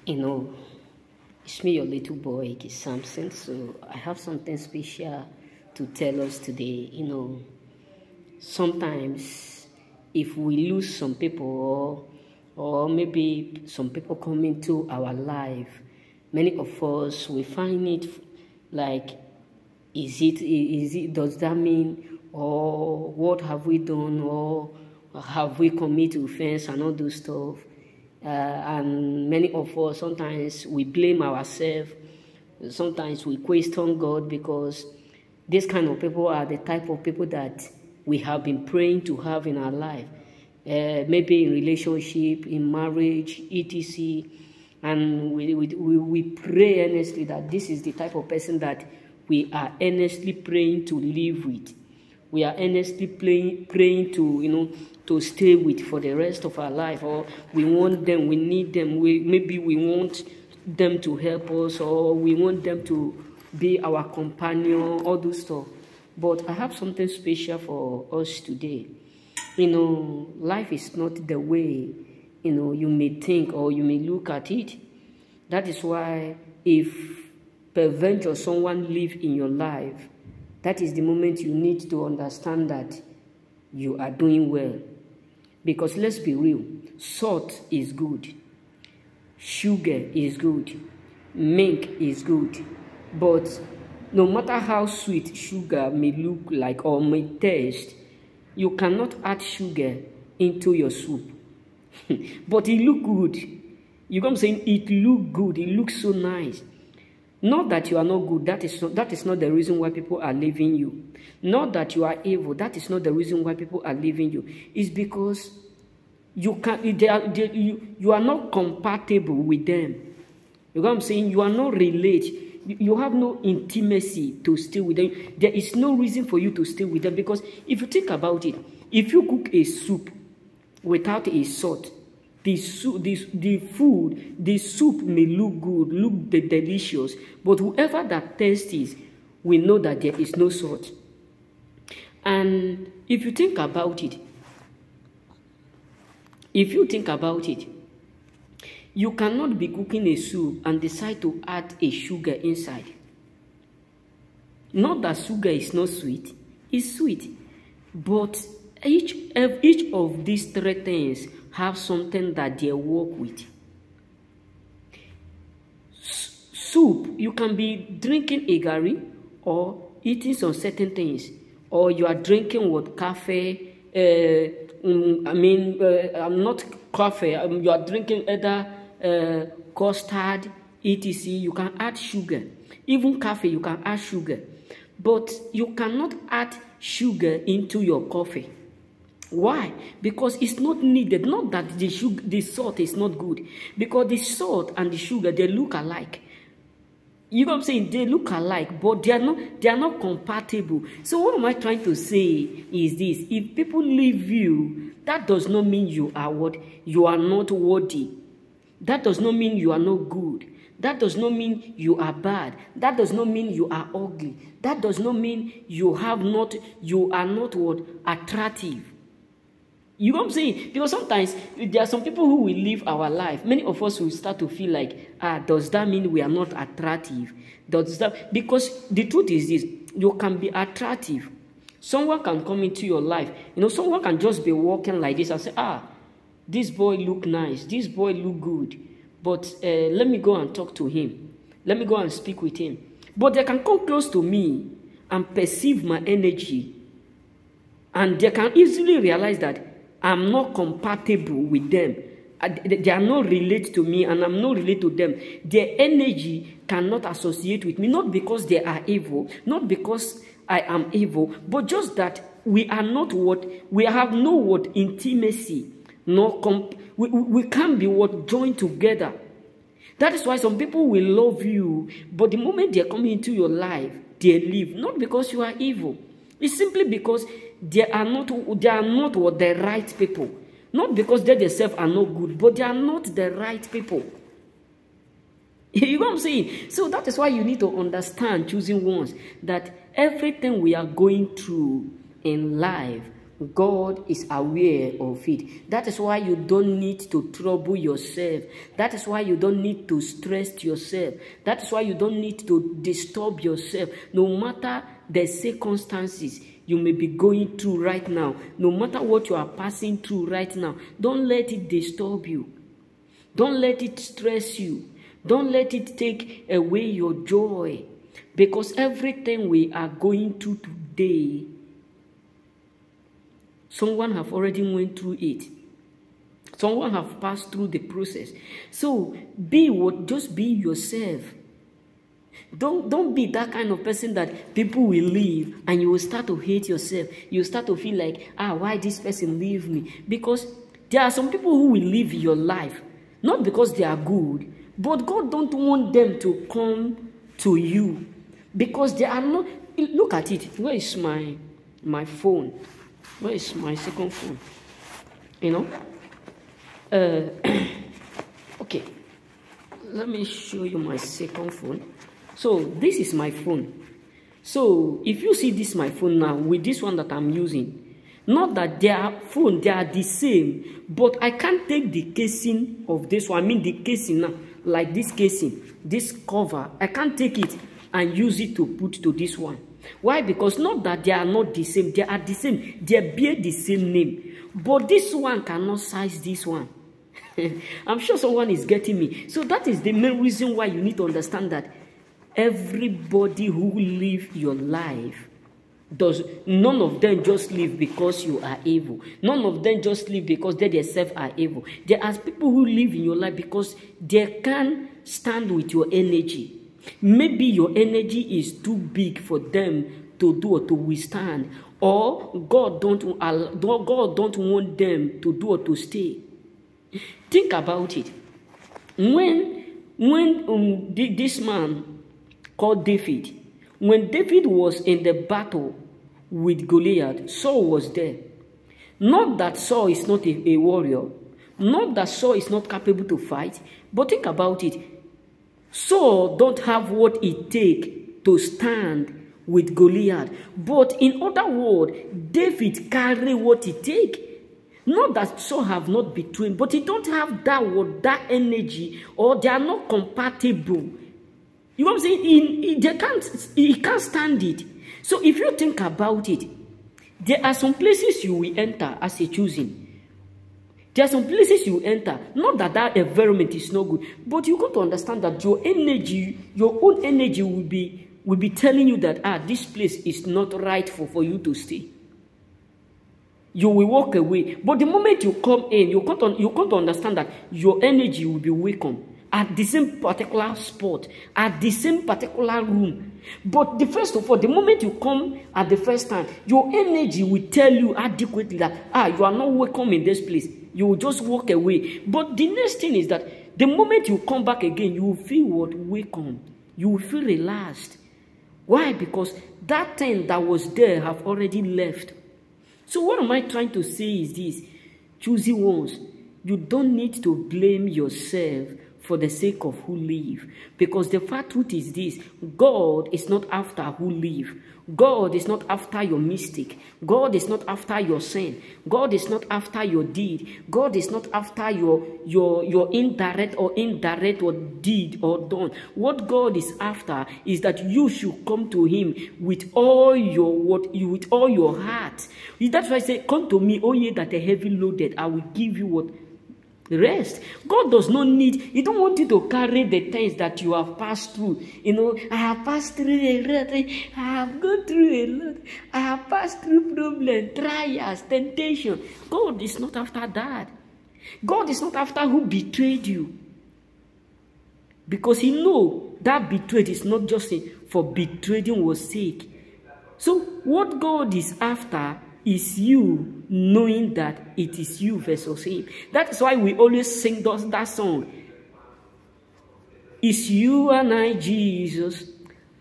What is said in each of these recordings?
You know, it's me, your little boy, Ike Samson. So I have something special to tell us today. Sometimes if we lose some people or maybe some people come into our life, many of us we find it like, does that mean, or what have we done, or have we committed offense and all those stuff? And many of us, sometimes we blame ourselves, sometimes we question God, because these kind of people are the type of people that we have been praying to have in our life, maybe in relationship, in marriage, etc. And we pray earnestly that this is the type of person that we are earnestly praying to live with. We are earnestly praying to stay with for the rest of our life, or we want them, we need them, maybe we want them to help us, or we want them to be our companion, all those stuff. But I have something special for us today. Life is not the way, you may think or you may look at it. That is why if peradventure someone live in your life, that is the moment you need to understand that you are doing well. Because let's be real, salt is good, sugar is good, milk is good, but no matter how sweet sugar may look like or may taste, you cannot add sugar into your soup. But it look good. You know what I'm saying? It look good. It looks so nice. Not that you are not good. That is not the reason why people are leaving you. Not that you are evil. That is not the reason why people are leaving you. It's because you are not compatible with them. You know what I'm saying? You are not related. You have no intimacy to stay with them. There is no reason for you to stay with them, because if you think about it, if you cook a soup without a salt, the soup may look good, look delicious, but whoever that tastes will know that there is no salt. And if you think about it, you cannot be cooking a soup and decide to add a sugar inside. Not that sugar is not sweet, it's sweet. But each of these three things have something that they work with. Soup, you can be drinking a gari or eating some certain things, or you are drinking what, coffee, not coffee, you are drinking either custard, etc. You can add sugar. Even coffee, you can add sugar. But you cannot add sugar into your coffee. Why? Because it's not needed. Not that the salt is not good. Because the salt and the sugar, they look alike. You know what I'm saying? They look alike, but they are not compatible. So what am I trying to say is this: if people leave you, that does not mean you are what? You are not worthy. That does not mean you are not good. That does not mean you are bad. That does not mean you are ugly. That does not mean you are not what? Attractive. You know what I'm saying? Because sometimes there are some people who will live our life. Many of us will start to feel like, does that mean we are not attractive? Because the truth is this: you can be attractive. Someone can come into your life. Someone can just be walking like this and say, this boy look nice, this boy look good, but let me go and talk to him. Let me go and speak with him. But they can come close to me and perceive my energy, and they can easily realize that I'm not compatible with them. They are not related to me, and I'm not related to them. Their energy cannot associate with me, not because they are evil, not because I am evil, but just that we are not what? We have no what? Intimacy. We can't be what? Joined together. That is why some people will love you, but the moment they are coming into your life, they leave. Not because you are evil. It's simply because they are not what? The right people. Not because they themselves are not good, but they are not the right people. You know what I'm saying? So that is why you need to understand, choosing ones, that everything we are going through in life, God is aware of it. That is why you don't need to trouble yourself. That is why you don't need to stress yourself. That is why you don't need to disturb yourself. No matter the circumstances you may be going through right now, no matter what you are passing through right now, don't let it disturb you. Don't let it stress you. Don't let it take away your joy. Because everything we are going through today, someone have already went through it. Someone have passed through the process. So just be yourself. Don't be that kind of person that people will leave and you will start to hate yourself. You will start to feel like, why this person leave me? Because there are some people who will leave your life, not because they are good, but God don't want them to come to you. Because they are not. Look at it. Where is my phone? Where is my second phone? Okay. Let me show you my second phone. So this is my phone. So if you see this my phone now with this one that I'm using, not that they are the same, but I can't take the casing of this one. I mean the casing now, like this casing, this cover. I can't take it and use it to put to this one. Why? Because not that they are not the same. They are the same. They bear the same name. But this one cannot size this one. I'm sure someone is getting me. So that is the main reason why you need to understand that everybody who live your life, none of them just live because you are evil. None of them just live because they themselves are evil. There are people who live in your life because they can stand with your energy. Maybe your energy is too big for them to do or to withstand, or God don't want them to do or to stay. Think about it. When this man called David, when David was in the battle with Goliath, Saul was there. Not that Saul is not a warrior, not that Saul is not capable to fight, but think about it. Saul don't have what it takes to stand with Goliath. But in other words, David carry what it takes. Not that Saul have not betrayed, but he don't have that energy, or they are not compatible. You know what I'm saying? He can't stand it. So if you think about it, there are some places you will enter as a choosing. There are some places you enter, not that environment is not good, but you got to understand that your energy, your own energy will be telling you that this place is not right for you to stay. You will walk away. But the moment you come in, you can't understand that your energy will be welcome at the same particular spot, at the same particular room. But first of all, the moment you come at the first time, your energy will tell you adequately that you are not welcome in this place. You will just walk away. But the next thing is that the moment you come back again, you will feel welcome. You will feel relaxed. Why? Because that thing that was there have already left. So what am I trying to say is this? Choosy ones, you don't need to blame yourself for the sake of who live. Because the fact truth is this: God is not after who live. God is not after your mistake. God is not after your sin. God is not after your deed. God is not after your indirect or deed or done. What God is after is that you should come to Him with all your heart. That's why I say, "Come to me, all ye that are heavy loaded, I will give you what." Rest. God does not need, He don't want you to carry the things that you have passed through. I have passed through a lot. I have gone through a lot. I have passed through problems, trials, temptation. God is not after that. God is not after who betrayed you. Because He knows that betrayed is not just for betraying was sake. So what God is after is you knowing that it is you versus Him. That is why we always sing that song. It's you and I, Jesus.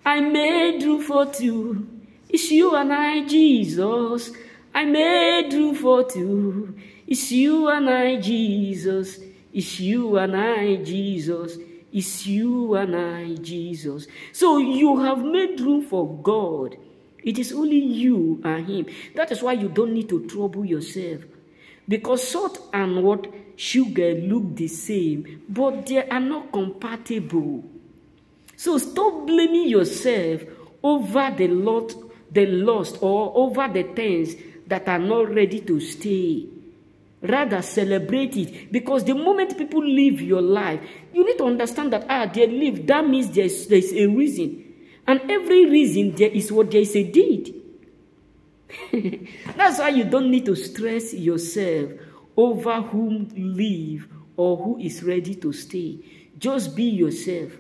I made room for two. It's you and I, Jesus. I made room for two. It's you and I, Jesus. It's you and I, Jesus. It's you and I, Jesus. So you have made room for God. It is only you and him. That is why you don't need to trouble yourself. Because salt and what sugar look the same, but they are not compatible. So stop blaming yourself over the lost or over the things that are not ready to stay. Rather, celebrate it. Because the moment people live your life, you need to understand that, they live. That means there's a reason. And every reason, there is a deed. That's why you don't need to stress yourself over whom live or who is ready to stay. Just be yourself.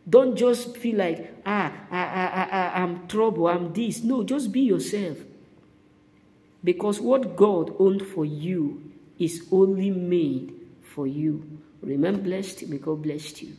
Don't just feel like, I'm trouble, I'm this. No, just be yourself. Because what God owned for you is only made for you. Remain blessed. May God bless you.